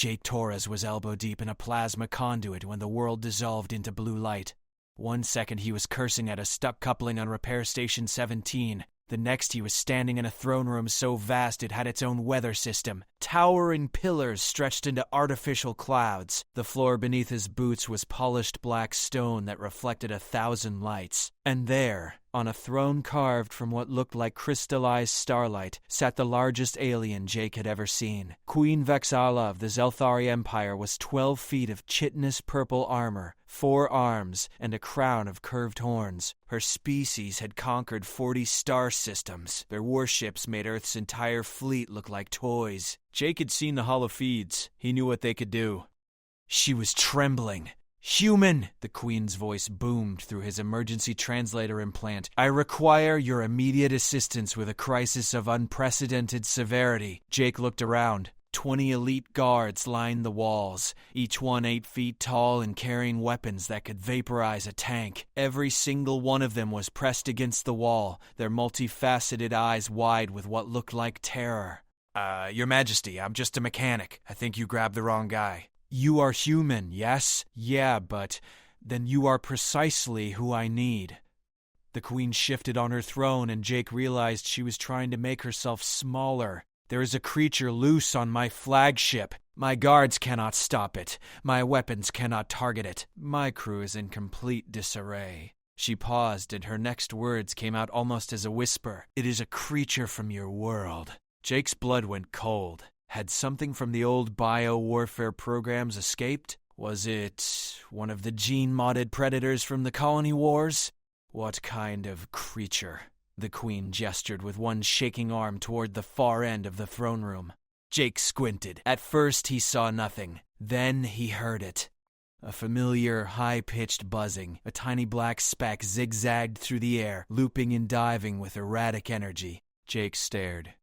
Jake Torres was elbow-deep in a plasma conduit when the world dissolved into blue light. 1 second he was cursing at a stuck coupling on Repair Station 17. The next he was standing in a throne room so vast it had its own weather system. Towering pillars stretched into artificial clouds. The floor beneath his boots was polished black stone that reflected 1,000 lights. And there, on a throne carved from what looked like crystallized starlight, sat the largest alien Jake had ever seen. Queen Vexala of the Zelthari Empire was 12 feet of chitinous purple armor, 4 arms, and a crown of curved horns. Her species had conquered 40 star systems. Their warships made Earth's entire fleet look like toys. Jake had seen the holofeeds. He knew what they could do. She was trembling. "Human!" the Queen's voice boomed through his emergency translator implant. "I require your immediate assistance with a crisis of unprecedented severity." Jake looked around. 20 elite guards lined the walls, each one 8 feet tall and carrying weapons that could vaporize a tank. Every single one of them was pressed against the wall, their multifaceted eyes wide with what looked like terror. Your Majesty, I'm just a mechanic. I think you grabbed the wrong guy." "You are human, yes?" "Yeah, but then you are precisely who I need." The Queen shifted on her throne, and Jake realized she was trying to make herself smaller. "There is a creature loose on my flagship. My guards cannot stop it. My weapons cannot target it. My crew is in complete disarray." She paused, and her next words came out almost as a whisper. "It is a creature from your world." Jake's blood went cold. Had something from the old bio-warfare programs escaped? Was it one of the gene-modded predators from the colony wars? What kind of creature? The Queen gestured with one shaking arm toward the far end of the throne room. Jake squinted. At first he saw nothing. Then he heard it. A familiar, high-pitched buzzing. A tiny black speck zigzagged through the air, looping and diving with erratic energy. Jake stared.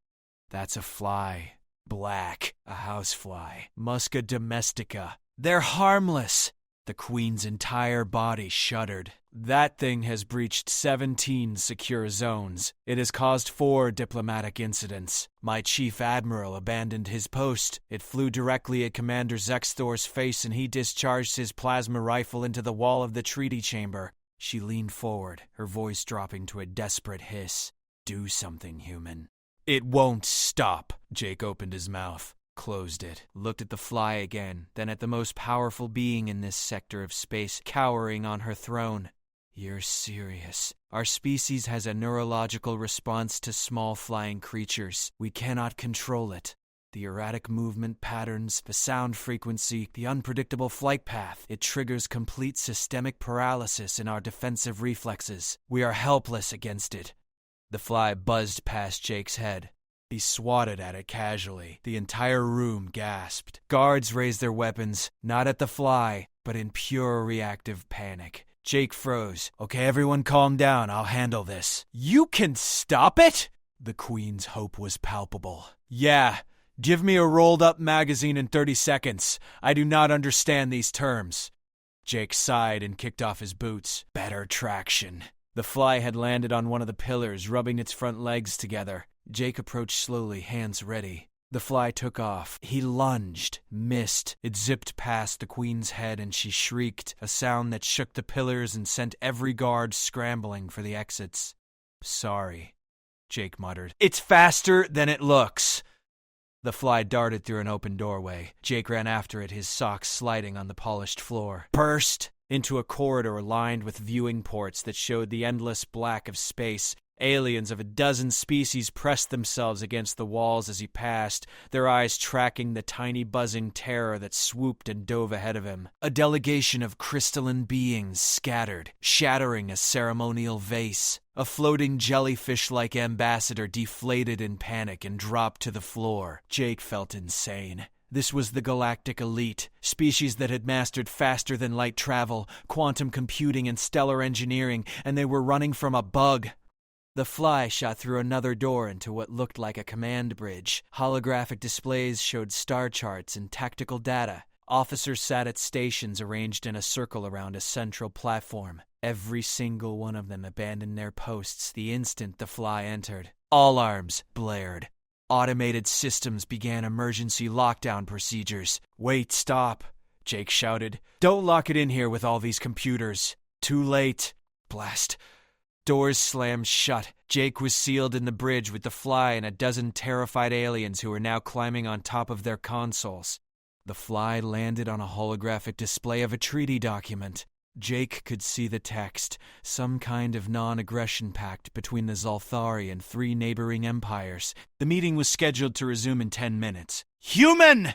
"That's a fly. Black. A housefly. Musca domestica. They're harmless." The Queen's entire body shuddered. "That thing has breached 17 secure zones. It has caused 4 diplomatic incidents. My chief admiral abandoned his post. It flew directly at Commander Zexthor's face, and he discharged his plasma rifle into the wall of the treaty chamber." She leaned forward, her voice dropping to a desperate hiss. "Do something, human." "It won't stop." Jake opened his mouth, closed it, looked at the fly again, then at the most powerful being in this sector of space, cowering on her throne. "You're serious. Our species has a neurological response to small flying creatures. We cannot control it. The erratic movement patterns, the sound frequency, the unpredictable flight path. It triggers complete systemic paralysis in our defensive reflexes. We are helpless against it." The fly buzzed past Jake's head. He swatted at it casually. The entire room gasped. Guards raised their weapons, not at the fly, but in pure reactive panic. Jake froze. "Okay, everyone calm down. I'll handle this." "You can stop it?" The Queen's hope was palpable. "Yeah. Give me a rolled-up magazine in 30 seconds. I do not understand these terms." Jake sighed and kicked off his boots. Better traction. The fly had landed on one of the pillars, rubbing its front legs together. Jake approached slowly, hands ready. The fly took off. He lunged, missed. It zipped past the Queen's head, and she shrieked, a sound that shook the pillars and sent every guard scrambling for the exits. "Sorry," Jake muttered. "It's faster than it looks." The fly darted through an open doorway. Jake ran after it, his socks sliding on the polished floor. Burst into a corridor lined with viewing ports that showed the endless black of space. Aliens of a dozen species pressed themselves against the walls as he passed, their eyes tracking the tiny buzzing terror that swooped and dove ahead of him. A delegation of crystalline beings scattered, shattering a ceremonial vase. A floating jellyfish-like ambassador deflated in panic and dropped to the floor. Jake felt insane. This was the galactic elite, species that had mastered faster-than-light travel, quantum computing, and stellar engineering, and they were running from a bug. The fly shot through another door into what looked like a command bridge. Holographic displays showed star charts and tactical data. Officers sat at stations arranged in a circle around a central platform. Every single one of them abandoned their posts the instant the fly entered. All arms blared. Automated systems began emergency lockdown procedures. "Wait, stop," Jake shouted. "Don't lock it in here with all these computers. Too late." Blast. Doors slammed shut. Jake was sealed in the bridge with the fly and a dozen terrified aliens who were now climbing on top of their consoles. The fly landed on a holographic display of a treaty document. Jake could see the text, some kind of non-aggression pact between the Zelthari and 3 neighboring empires. The meeting was scheduled to resume in 10 minutes. "Human!"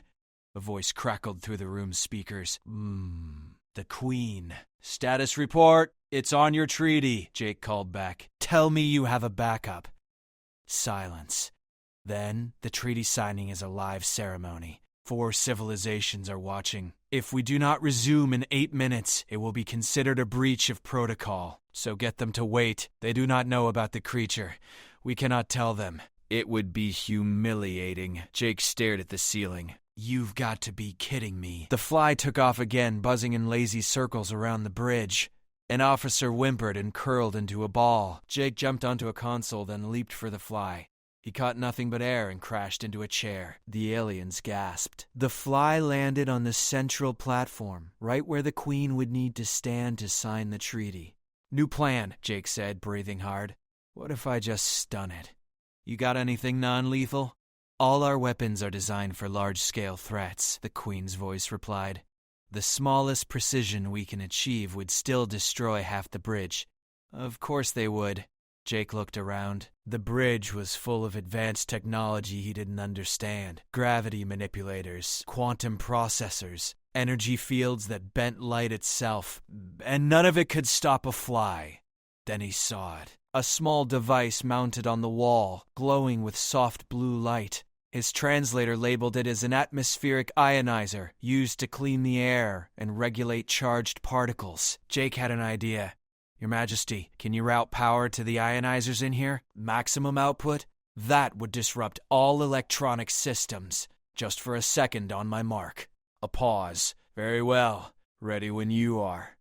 A voice crackled through the room's speakers. The Queen. "Status report. It's on your treaty," Jake called back. "Tell me you have a backup." Silence. Then, the treaty signing is a live ceremony. 4 civilizations are watching. If we do not resume in 8 minutes, it will be considered a breach of protocol. So get them to wait. They do not know about the creature. We cannot tell them. It would be humiliating. Jake stared at the ceiling. "You've got to be kidding me." The fly took off again, buzzing in lazy circles around the bridge. An officer whimpered and curled into a ball. Jake jumped onto a console, then leaped for the fly. He caught nothing but air and crashed into a chair. The aliens gasped. The fly landed on the central platform, right where the Queen would need to stand to sign the treaty. "New plan," Jake said, breathing hard. "What if I just stun it? You got anything non-lethal?" "All our weapons are designed for large-scale threats," the Queen's voice replied. "The smallest precision we can achieve would still destroy half the bridge." "Of course they would." Jake looked around. The bridge was full of advanced technology he didn't understand. Gravity manipulators, quantum processors, energy fields that bent light itself. And none of it could stop a fly. Then he saw it. A small device mounted on the wall, glowing with soft blue light. His translator labeled it as an atmospheric ionizer, used to clean the air and regulate charged particles. Jake had an idea. "Your Majesty, can you route power to the ionizers in here? Maximum output? That would disrupt all electronic systems. Just for a second on my mark." A pause. "Very well. Ready when you are."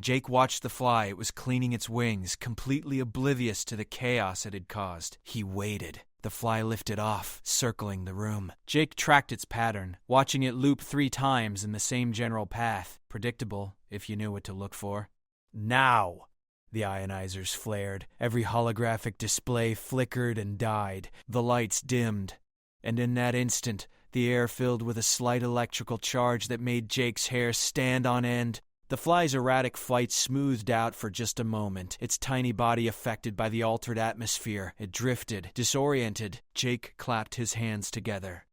Jake watched the fly. It was cleaning its wings, completely oblivious to the chaos it had caused. He waited. The fly lifted off, circling the room. Jake tracked its pattern, watching it loop 3 times in the same general path. Predictable, if you knew what to look for. "Now!" The ionizers flared. Every holographic display flickered and died. The lights dimmed. And in that instant, the air filled with a slight electrical charge that made Jake's hair stand on end. The fly's erratic flight smoothed out for just a moment, its tiny body affected by the altered atmosphere. It drifted, disoriented. Jake clapped his hands together.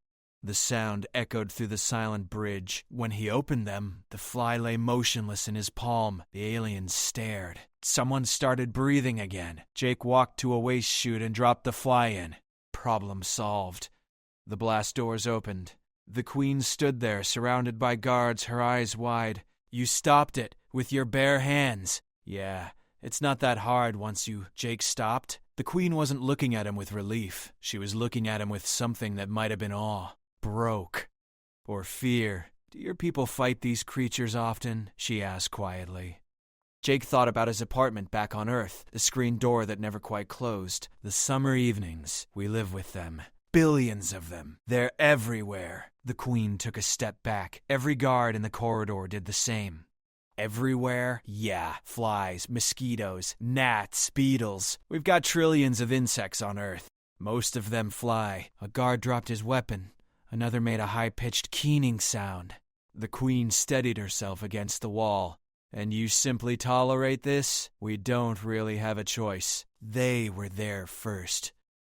The sound echoed through the silent bridge. When he opened them, the fly lay motionless in his palm. The aliens stared. Someone started breathing again. Jake walked to a waste chute and dropped the fly in. Problem solved. The blast doors opened. The Queen stood there, surrounded by guards, her eyes wide. "You stopped it, with your bare hands." "Yeah, it's not that hard once you..." Jake stopped. The Queen wasn't looking at him with relief. She was looking at him with something that might have been awe. Broke. Or fear. "Do your people fight these creatures often?" she asked quietly. Jake thought about his apartment back on Earth, the screen door that never quite closed. The summer evenings, we live with them. Billions of them. They're everywhere. The Queen took a step back. Every guard in the corridor did the same. Everywhere? Yeah. Flies, mosquitoes, gnats, beetles. We've got trillions of insects on Earth. Most of them fly. A guard dropped his weapon. Another made a high-pitched keening sound. The Queen steadied herself against the wall. "And you simply tolerate this? We don't really have a choice. They were there first."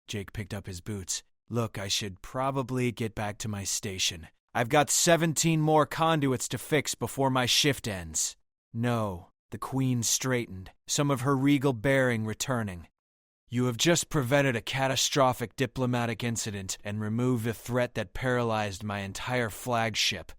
Jake picked up his boots. "Look, I should probably get back to my station. I've got 17 more conduits to fix before my shift ends." "No." The Queen straightened, some of her regal bearing returning. "You have just prevented a catastrophic diplomatic incident and removed a threat that paralyzed my entire flagship.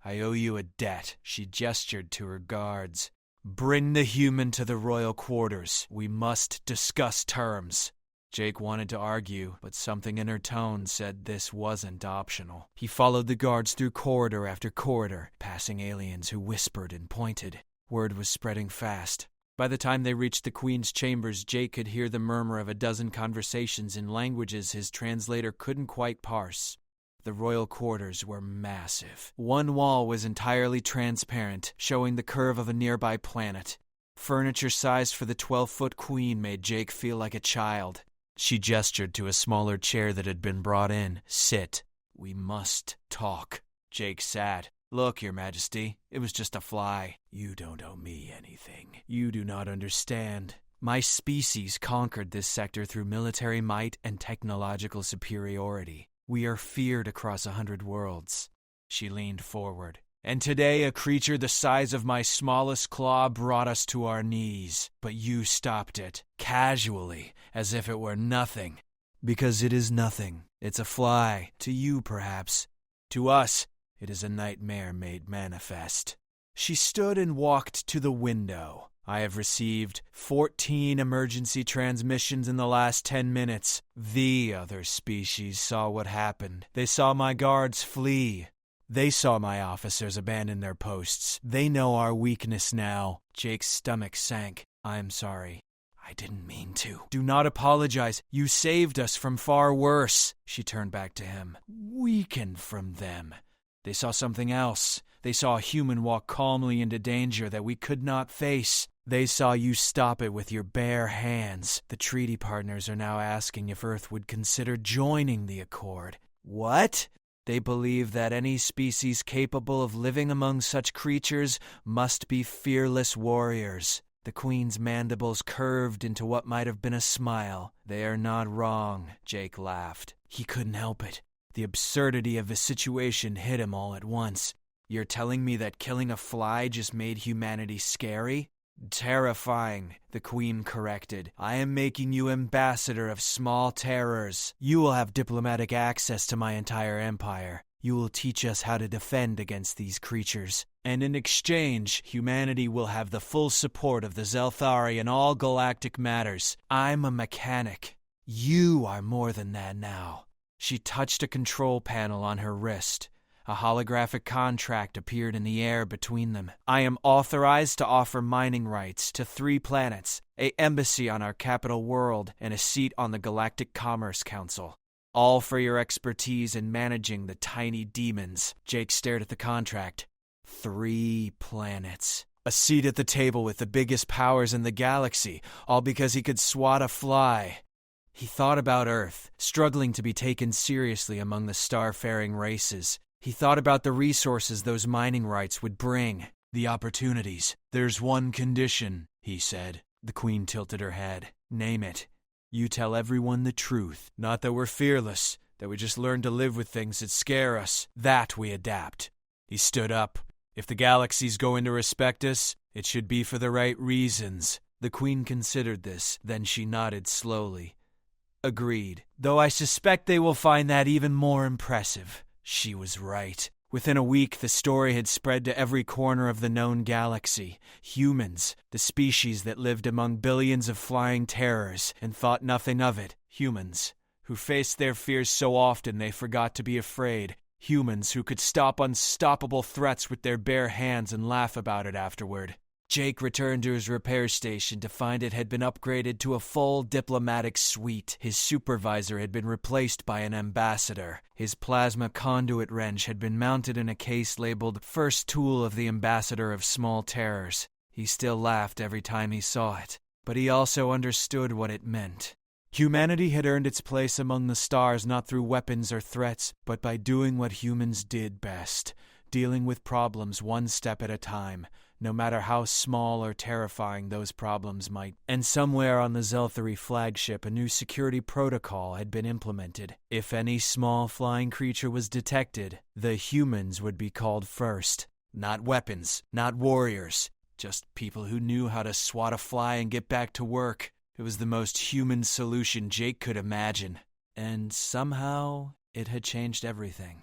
I owe you a debt." She gestured to her guards. "Bring the human to the royal quarters. We must discuss terms." Jake wanted to argue, but something in her tone said this wasn't optional. He followed the guards through corridor after corridor, passing aliens who whispered and pointed. Word was spreading fast. By the time they reached the Queen's chambers, Jake could hear the murmur of a dozen conversations in languages his translator couldn't quite parse. The royal quarters were massive. One wall was entirely transparent, showing the curve of a nearby planet. Furniture sized for the 12-foot queen made Jake feel like a child. She gestured to a smaller chair that had been brought in. "Sit. We must talk." Jake sat. "Look, Your Majesty, it was just a fly. You don't owe me anything. You do not understand. My species conquered this sector through military might and technological superiority. We are feared across 100 worlds." She leaned forward. "And today a creature the size of my smallest claw brought us to our knees. But you stopped it, casually, as if it were nothing. Because it is nothing. It's a fly. To you, perhaps. To us, it is a nightmare made manifest." She stood and walked to the window. "I have received 14 emergency transmissions in the last 10 minutes. The other species saw what happened. They saw my guards flee. They saw my officers abandon their posts. They know our weakness now." Jake's stomach sank. "I'm sorry. I didn't mean to." "Do not apologize. You saved us from far worse." She turned back to him. "Weakened from them. They saw something else. They saw a human walk calmly into danger that we could not face. They saw you stop it with your bare hands. The treaty partners are now asking if Earth would consider joining the accord." "What?" "They believe that any species capable of living among such creatures must be fearless warriors." The Queen's mandibles curved into what might have been a smile. "They are not wrong," Jake laughed. He couldn't help it. The absurdity of the situation hit him all at once. "You're telling me that killing a fly just made humanity scary?" "Terrifying," the Queen corrected. "I am making you ambassador of small terrors. You will have diplomatic access to my entire empire. You will teach us how to defend against these creatures. And in exchange, humanity will have the full support of the Zelthari in all galactic matters. I'm a mechanic. You are more than that now." She touched a control panel on her wrist. A holographic contract appeared in the air between them. "I am authorized to offer mining rights to 3 planets, an embassy on our capital world, and a seat on the Galactic Commerce Council. All for your expertise in managing the tiny demons." Jake stared at the contract. 3 planets. A seat at the table with the biggest powers in the galaxy, all because he could swat a fly. He thought about Earth, struggling to be taken seriously among the star-faring races. He thought about the resources those mining rights would bring, the opportunities. "There's one condition," he said. The Queen tilted her head. "Name it." "You tell everyone the truth. Not that we're fearless, that we just learn to live with things that scare us. That we adapt." He stood up. "If the galaxy's going to respect us, it should be for the right reasons." The Queen considered this, then she nodded slowly. "Agreed. Though I suspect they will find that even more impressive." She was right. Within a week, the story had spread to every corner of the known galaxy. Humans, the species that lived among billions of flying terrors and thought nothing of it. Humans, who faced their fears so often they forgot to be afraid. Humans who could stop unstoppable threats with their bare hands and laugh about it afterward. Jake returned to his repair station to find it had been upgraded to a full diplomatic suite. His supervisor had been replaced by an ambassador. His plasma conduit wrench had been mounted in a case labeled "First Tool of the Ambassador of Small Terrors." He still laughed every time he saw it, but he also understood what it meant. Humanity had earned its place among the stars not through weapons or threats, but by doing what humans did best, dealing with problems one step at a time, no matter how small or terrifying those problems might. And somewhere on the Zelthari flagship, a new security protocol had been implemented. If any small flying creature was detected, the humans would be called first. Not weapons, not warriors, just people who knew how to swat a fly and get back to work. It was the most human solution Jake could imagine. And somehow, it had changed everything.